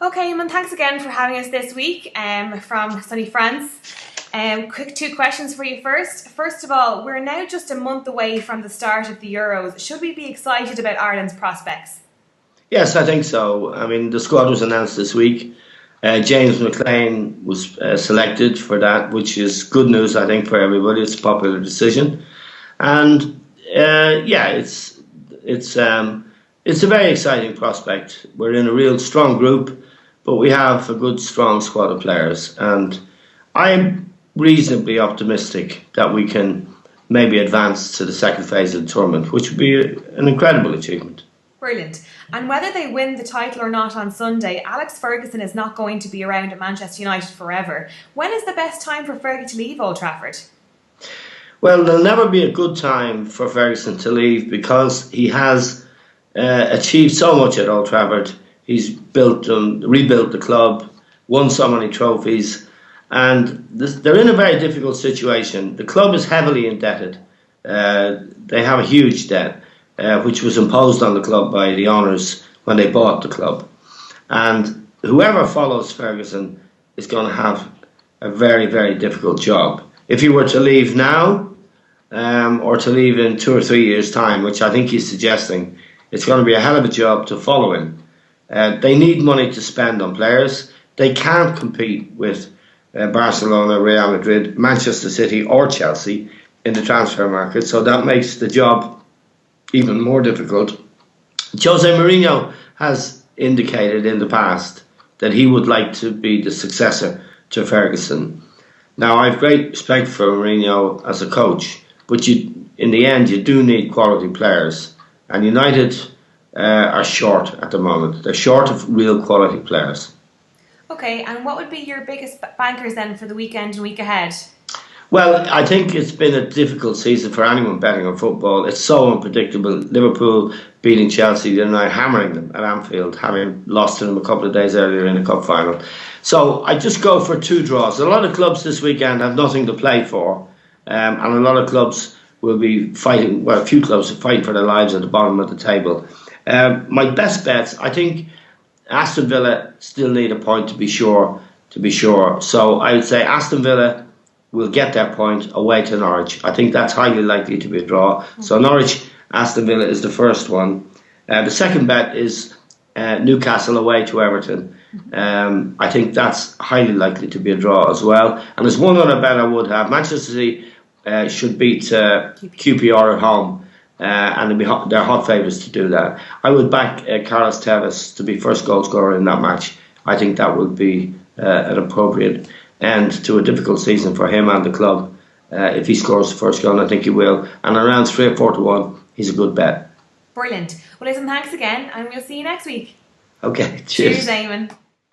Okay, Eamon, thanks again for having us this week from sunny France. Quick two questions for you first. First of all, we're now just a month away from the start of the Euros. Should we be excited about Ireland's prospects? Yes, I think so. I mean, the squad was announced this week. James McLean was selected for that, which is good news, I think, for everybody. It's a popular decision, and it's a very exciting prospect. We're in a real strong group, but we have a good, strong squad of players, and I'm reasonably optimistic that we can maybe advance to the second phase of the tournament, which would be an incredible achievement. Brilliant. And whether they win the title or not on Sunday, Alex Ferguson is not going to be around at Manchester United forever. When is the best time for Fergie to leave Old Trafford? Well, there'll never be a good time for Ferguson to leave because he has achieved so much at Old Trafford. He's rebuilt the club, won so many trophies, and they're in a very difficult situation. The club is heavily indebted. They have a huge debt, which was imposed on the club by the owners when they bought the club. And whoever follows Ferguson is going to have a very, very difficult job. If he were to leave now, or to leave in 2 or 3 years' time, which I think he's suggesting, it's going to be a hell of a job to follow him. They need money to spend on players. They can't compete with Barcelona, Real Madrid, Manchester City or Chelsea in the transfer market, so that makes the job even more difficult. Jose Mourinho has indicated in the past that he would like to be the successor to Ferguson. Now, I have great respect for Mourinho as a coach, but in the end you do need quality players, and United are short at the moment. They're short of real quality players. Okay, and what would be your biggest bankers then for the weekend and week ahead? Well, I think it's been a difficult season for anyone betting on football. It's so unpredictable. Liverpool beating Chelsea the other night, hammering them at Anfield, having lost to them a couple of days earlier in the cup final. So I just go for 2 draws. A lot of clubs this weekend have nothing to play for, and a lot of clubs will be fighting. Well, a few clubs are fighting for their lives at the bottom of the table. My best bets, I think Aston Villa still need a point to be sure. So I would say Aston Villa will get their point away to Norwich. I think that's highly likely to be a draw. So Norwich, Aston Villa is the first one. The second bet is Newcastle away to Everton. I think that's highly likely to be a draw as well. And there's one other bet I would have. Manchester City should beat QPR at home. And they're hot favourites to do that. I would back Carlos Tevez to be first goal scorer in that match. I think that would be an appropriate end to a difficult season for him and the club. If he scores the first goal, I think he will. And around 3 or 4 to 1, he's a good bet. Brilliant. Well, listen, thanks again, and we'll see you next week. Okay, cheers. Cheers, Eamon.